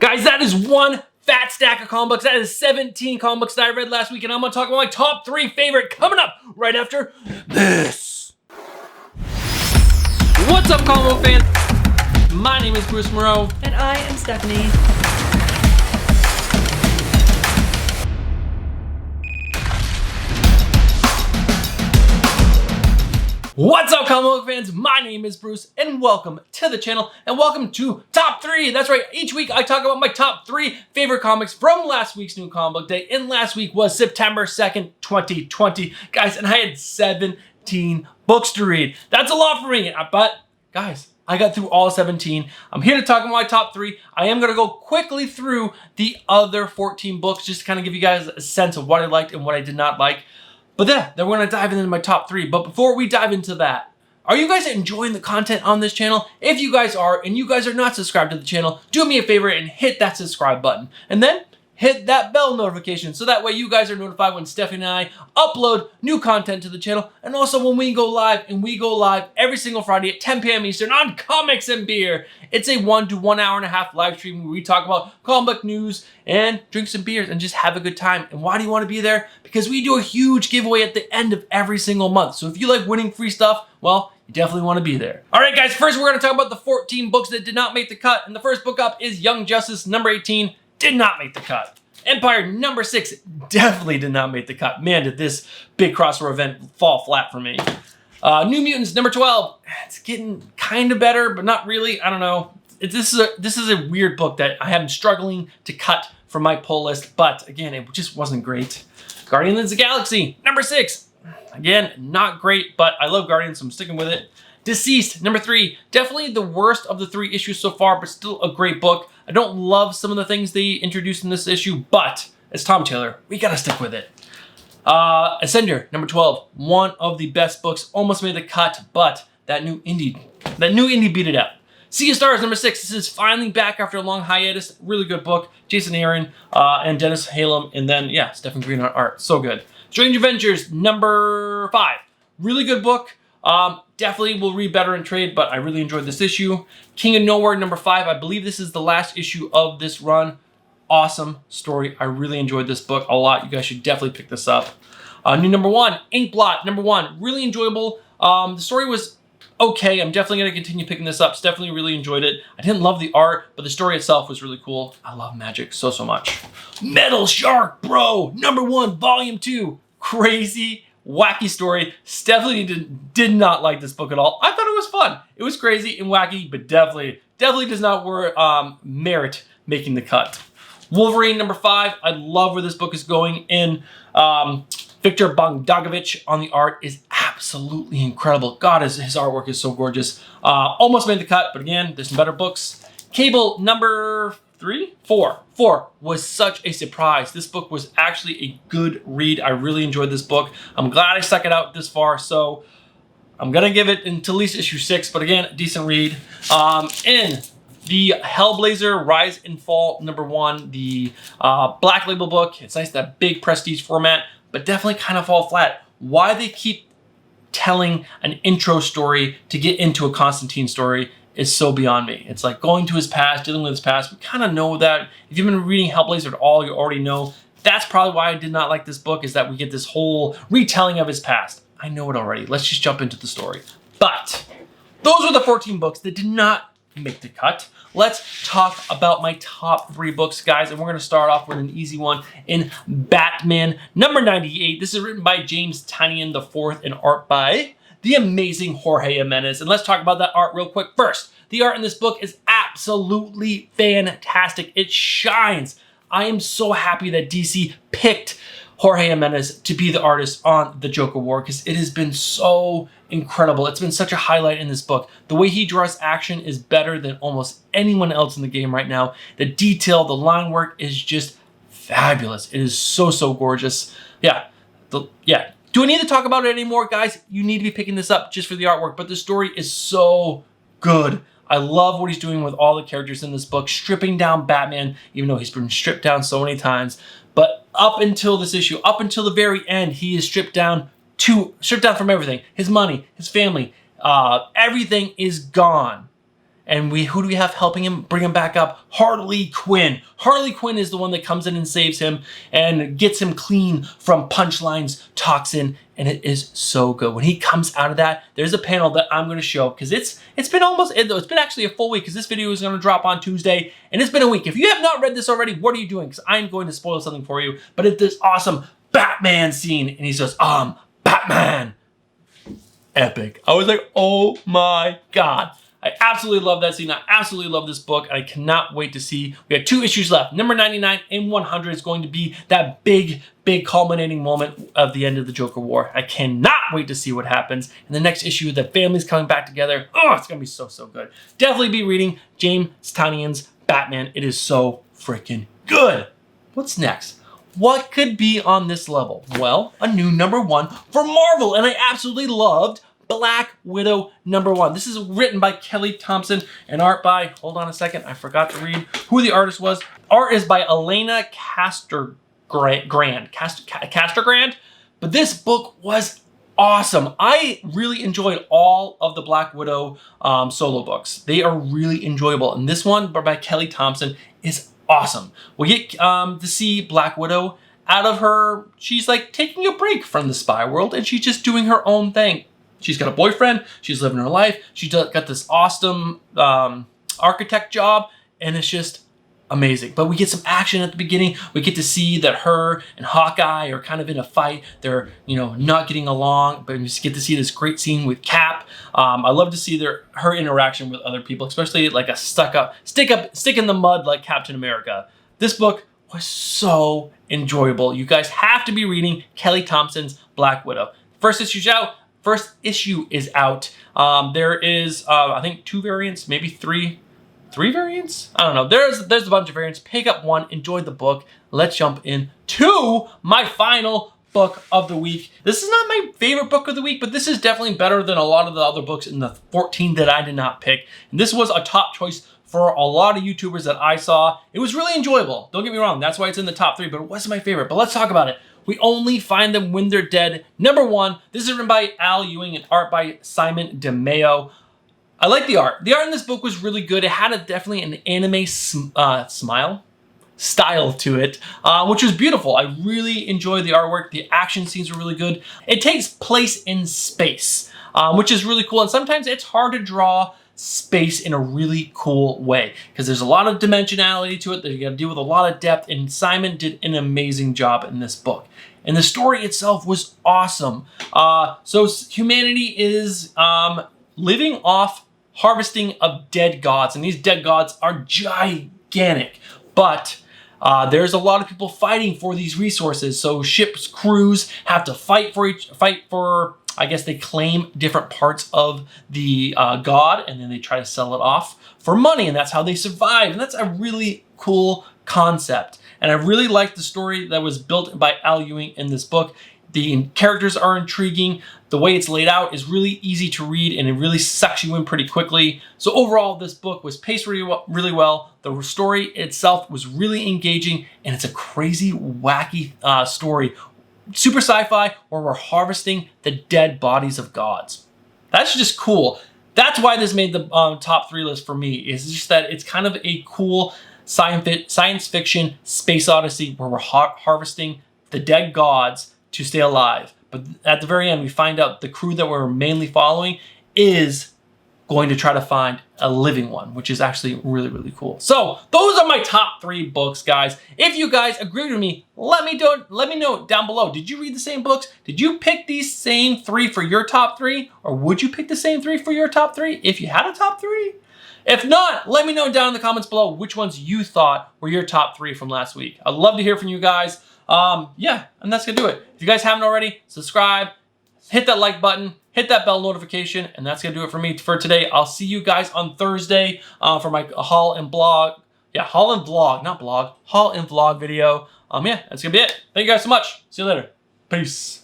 Guys, that is one fat stack of comic books. That is 17 comic books that I read last week, and I'm gonna talk about my top 3 favorite coming up right after this. What's up, comic book fans? My name is Bruce Moreau. And I am Stephanie. What's up, comic book fans? My name is Bruce, and welcome to the channel, and welcome to Top 3. That's right, each week I talk about my top 3 favorite comics from last week's New Comic Book Day, and last week was September 2nd, 2020. Guys, and I had 17 books to read. That's a lot for me, but guys, I got through all 17. I'm here to talk about my top 3. I am going to go quickly through the other 14 books, just to kind of give you guys a sense of what I liked and what I did not like. But then we're going to dive into my top 3. But before we dive into that, are you guys enjoying the content on this channel? If you guys are, and you guys are not subscribed to the channel, do me a favor and hit that subscribe button. And then hit that bell notification so that way you guys are notified when Stephanie and I upload new content to the channel, and also when we go live, and we go live every single Friday at 10 p.m. Eastern on Comics and Beer. It's a 1 to 1 hour and a half live stream where we talk about comic book news and drink some beers and just have a good time. And why do you want to be there? Because we do a huge giveaway at the end of every single month. So if you like winning free stuff, well, you definitely want to be there. All right, guys, first we're going to talk about the 14 books that did not make the cut. And the first book up is Young Justice, number 18. Did not make the cut. Empire, number 6, definitely did not make the cut. Man, did this big crossover event fall flat for me. New Mutants, number 12. It's getting kind of better, but not really. I don't know. This is a weird book that I am struggling to cut from my pull list, but again, it just wasn't great. Guardians of the Galaxy, number 6. Again, not great, but I love Guardians, so I'm sticking with it. Deceased, number 3. Definitely the worst of the 3 issues so far, but still a great book. I don't love some of the things they introduced in this issue, but as Tom Taylor, we gotta stick with it. Ascender, number 12. One of the best books, almost made the cut, but that new indie beat it out. Sea of Stars, number 6. This is finally back after a long hiatus. Really good book. Jason Aaron and Dennis Halem, and then, yeah, Stephen Green on art. So good. Strange Adventures, number 5. Really good book. Definitely will read better in trade, but I really enjoyed this issue. King of Nowhere, number 5. I believe this is the last issue of this run. Awesome story. I really enjoyed this book a lot. You guys should definitely pick this up. New number 1, Inkblot, number 1. Really enjoyable. The story was okay. I'm definitely going to continue picking this up. Definitely really enjoyed it. I didn't love the art, but the story itself was really cool. I love magic so much. Metal Shark, bro. Number 1, volume 2. Crazy, wacky story. Definitely did not like this book at all. I thought it was fun. It was crazy and wacky, but definitely does not merit making the cut. Wolverine, number 5. I love where this book is going in. Victor Bogdanovich on the art is absolutely incredible. God, his artwork is so gorgeous. Almost made the cut, but again, there's some better books. Cable, number 4 was such a surprise. This book was actually a good read. I really enjoyed this book. I'm glad I stuck it out this far, so I'm gonna give it until at least issue 6, but again, a decent read. In the Hellblazer Rise and Fall, number 1, the Black Label book. It's nice, that big prestige format, but definitely kind of fall flat. Why they keep telling an intro story to get into a Constantine story is so beyond me. It's like going to his past, dealing with his past. We kind of know that. If you've been reading Hellblazer at all, you already know. That's probably why I did not like this book, is that we get this whole retelling of his past. I know it already. Let's just jump into the story. But those were the 14 books that did not make the cut. Let's talk about my top 3 books, guys, and we're going to start off with an easy one in Batman, number 98. This is written by James Tynion IV and art by the amazing Jorge Jimenez. And let's talk about that art real quick. First, the art in this book is absolutely fantastic. It shines. I am so happy that DC picked Jorge Jimenez to be the artist on the Joker War, because it has been so incredible. It's been such a highlight in this book. The way he draws action is better than almost anyone else in the game right now. The detail, the line work is just fabulous. It is so gorgeous. Yeah. Do I need to talk about it anymore, guys? You need to be picking this up just for the artwork, but the story is so good. I love what he's doing with all the characters in this book, stripping down Batman, even though he's been stripped down so many times. But up until this issue, up until the very end, he is stripped down from everything. His money, his family, everything is gone. And who do we have helping him bring him back up? Harley Quinn. Harley Quinn is the one that comes in and saves him and gets him clean from Punchline's toxin. And it is so good. When he comes out of that, there's a panel that I'm going to show because it's been actually a full week because this video is going to drop on Tuesday and it's been a week. If you have not read this already, what are you doing? Because I'm going to spoil something for you. But it's this awesome Batman scene and he says, Batman. Epic. I was like, oh my God. I absolutely love that scene. I absolutely love this book. I cannot wait to see. We have 2 issues left. Number 99 and 100 is going to be that big culminating moment of the end of the Joker War. I cannot wait to see what happens. In the next issue, the family's coming back together. Oh, it's going to be so, so good. Definitely be reading James Tynion's Batman. It is so freaking good. What's next? What could be on this level? Well, a new number 1 for Marvel, and I absolutely loved Black Widow number 1. This is written by Kelly Thompson and art by, hold on a second, I forgot to read who the artist was. Art is by Elena Castergrand. But this book was awesome. I really enjoyed all of the Black Widow solo books. They are really enjoyable. And this one by Kelly Thompson is awesome. We get to see Black Widow out of her, she's like taking a break from the spy world and she's just doing her own thing. She's got a boyfriend, she's living her life, she's got this awesome architect job, and it's just amazing. But we get some action at the beginning. We get to see that her and Hawkeye are kind of in a fight. They're, not getting along, but we just get to see this great scene with Cap. I love to see her interaction with other people, especially like a stick in the mud like Captain America. This book was so enjoyable. You guys have to be reading Kelly Thompson's Black Widow. First issue is out. There is, I think 2 variants, maybe 3 variants? I don't know. There's a bunch of variants. Pick up one, enjoy the book. Let's jump into my final book of the week. This is not my favorite book of the week, but this is definitely better than a lot of the other books in the 14 that I did not pick. And this was a top choice for a lot of YouTubers that I saw. It was really enjoyable. Don't get me wrong. That's why it's in the top 3, but it wasn't my favorite. But let's talk about it. We Only Find Them When They're Dead, number 1. This is written by Al Ewing and art by Simon DeMeo. I like the art. The art in this book was really good. It had definitely an anime style to it, which was beautiful. I really enjoyed the artwork. The action scenes were really good. It takes place in space, which is really cool. And sometimes it's hard to draw space in a really cool way because there's a lot of dimensionality to it that you got to deal with, a lot of depth, and Simon did an amazing job in this book. And the story itself was awesome. So humanity is living off harvesting of dead gods, and these dead gods are gigantic, but there's a lot of people fighting for these resources. So ships, crews have to fight for I guess they claim different parts of the god, and then they try to sell it off for money, and that's how they survive. And that's a really cool concept. And I really like the story that was built by Al Ewing in this book. The characters are intriguing. The way it's laid out is really easy to read, and it really sucks you in pretty quickly. So overall, this book was paced really well. The story itself was really engaging, and it's a crazy, wacky story. Super sci-fi, where we're harvesting the dead bodies of gods. That's just cool. That's why this made the top 3 list for me. Is just that it's kind of a cool science fiction space odyssey where we're harvesting the dead gods to stay alive. But at the very end, we find out the crew that we're mainly following is going to try to find a living one, which is actually really, really cool. So those are my top 3 books, guys. If you guys agree with me, let me know down below. Did you read the same books? Did you pick these same 3 for your top 3? Or would you pick the same 3 for your top 3 if you had a top 3? If not, let me know down in the comments below which ones you thought were your top 3 from last week. I'd love to hear from you guys. Yeah, and that's gonna do it. If you guys haven't already, subscribe, hit that like button, hit that bell notification, and that's gonna do it for me for today. I'll see you guys on Thursday for my haul and vlog video. Yeah, that's gonna be it. Thank you guys so much. See you later. Peace.